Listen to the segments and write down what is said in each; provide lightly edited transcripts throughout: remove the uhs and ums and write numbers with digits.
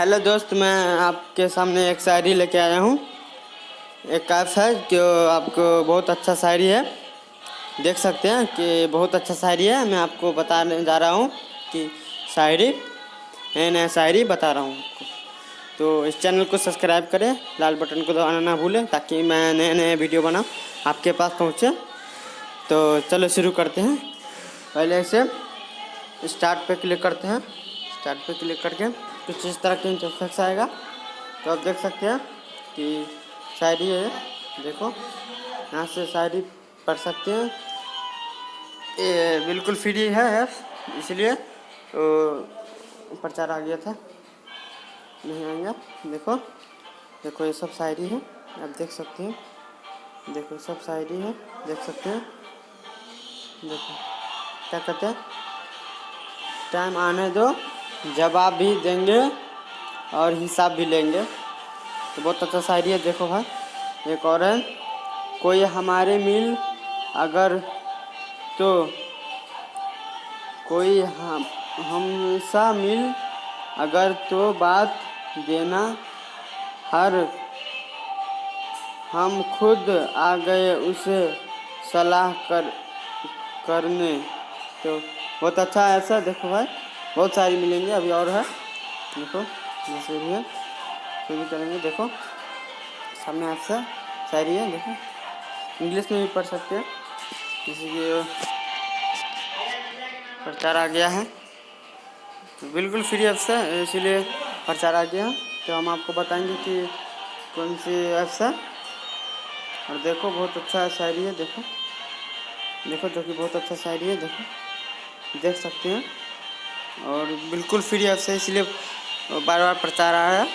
Hello दोस्त, मैं आपके सामने एक शायरी लेके आया हूँ। एक ऐप है जो आपको बहुत अच्छा शायरी है, देख सकते हैं कि बहुत अच्छा शायरी है। मैं आपको बताने जा रहा हूँ कि शायरी नया नया शायरी बता रहा हूँ आपको। तो इस चैनल को सब्सक्राइब करें, लाल बटन को दबाना ना भूलें ताकि मैं नए नए वीडियो बनाऊँ आपके पास पहुँचे। तो चलो शुरू करते हैं। पहले इसे स्टार्ट पे क्लिक करते हैं। स्टार्ट पे क्लिक करके कुछ इस तरह के इंटरफेस आएगा। तो आप देख सकते हैं कि शायरी है, देखो यहाँ से शायरी पढ़ सकते हैं। ये बिल्कुल फ्री है ऐप, इसलिए तो प्रचार आ गया था, नहीं आएगा। देखो देखो ये सब शायरी है, आप देख सकते हैं। देखो सब शायरी है, देख सकते हैं। देखो क्या कहते हैं, टाइम आने दो, जवाब भी देंगे और हिसाब भी लेंगे। तो बहुत अच्छा शायरी है। देखो भाई, एक और है, कोई हमारे मिल अगर तो कोई हमसा मिल अगर तो बात देना, हर हम खुद आ गए उसे सलाह करने। तो बहुत अच्छा है ऐसा। देखो भाई, बहुत सारी मिलेंगे, अभी और है। देखो जैसे भी है शुरू करेंगे। देखो सामने आपसे शायरी है, देखो इंग्लिश में भी पढ़ सकते हैं, जैसे कि प्रचार आ गया है। तो बिल्कुल फ्री ऐप्स है, इसीलिए प्रचार आ गया। तो हम आपको बताएंगे कि कौन सी ऐप्स है। और देखो बहुत अच्छा शायरी है, देखो देखो जो कि बहुत अच्छा शायरी है, देखो देख सकते हैं। और बिल्कुल फ्री ऐप्स है, इसलिए बार बार प्रचार आ रहा है।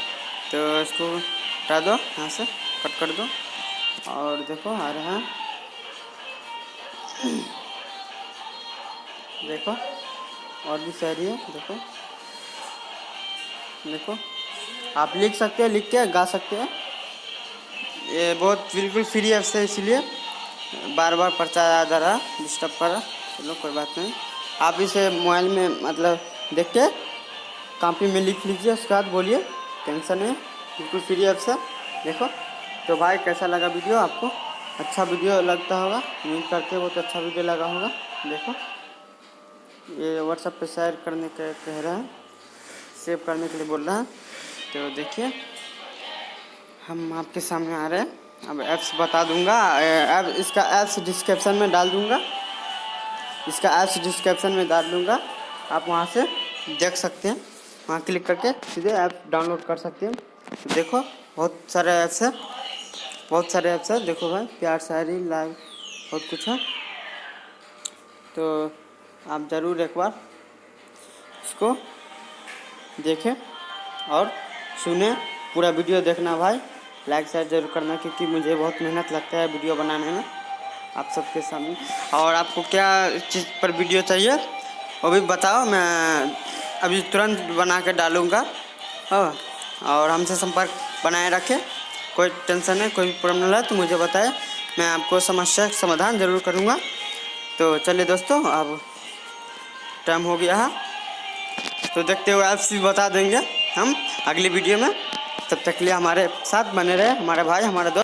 तो इसको हटा दो, यहाँ से कट कर दो। और देखो आ रहा है, देखो और भी शायरी है। देखो देखो आप लिख सकते हैं, लिख के गा सकते हैं। ये बहुत बिल्कुल फ्री ऐप से, इसलिए बार बार प्रचार आ जा रहा, डिस्टर्ब कर रहा। चलो कोई बात नहीं, आप इसे मोबाइल में मतलब देख के कॉपी में लिख लीजिए, उसके बाद बोलिए, टेंशन नहीं। बिल्कुल फ्री ऐप से। देखो तो भाई कैसा लगा वीडियो आपको? अच्छा वीडियो लगता होगा, उम्मीद करते हैं बहुत अच्छा वीडियो लगा होगा। देखो ये व्हाट्सएप पे शेयर करने के कह रहा है, सेव करने के लिए बोल रहा है। तो देखिए हम आपके सामने आ रहे हैं। अब ऐप्स बता दूंगा, ऐप इसका ऐप्स डिस्क्रिप्शन में डाल दूंगा, इसका ऐप्स डिस्क्रिप्शन में डाल दूंगा। आप वहां से देख सकते हैं, वहां क्लिक करके सीधे ऐप डाउनलोड कर सकते हैं। तो देखो बहुत सारे ऐप्स है, बहुत सारे ऐप्स है। देखो भाई, प्यार शायरी लाइव बहुत कुछ है। तो आप ज़रूर एक बार इसको देखें और सुने, पूरा वीडियो देखना भाई। लाइक शेयर जरूर करना, क्योंकि मुझे बहुत मेहनत लगता है वीडियो बनाने में आप सबके सामने। और आपको क्या चीज़ पर वीडियो चाहिए वो भी बताओ, मैं अभी तुरंत बना के डालूँगा। हाँ, और हमसे संपर्क बनाए रखें, कोई टेंशन है, कोई भी प्रॉब्लम है तो मुझे बताएं, मैं आपको समस्या का समाधान ज़रूर करूँगा। तो चलिए दोस्तों, अब टाइम हो गया है, तो देखते हुए ऐप्स भी बता देंगे हम अगली वीडियो में। तब तक के लिए हमारे साथ बने रहे हमारे भाई, हमारे दोस्त।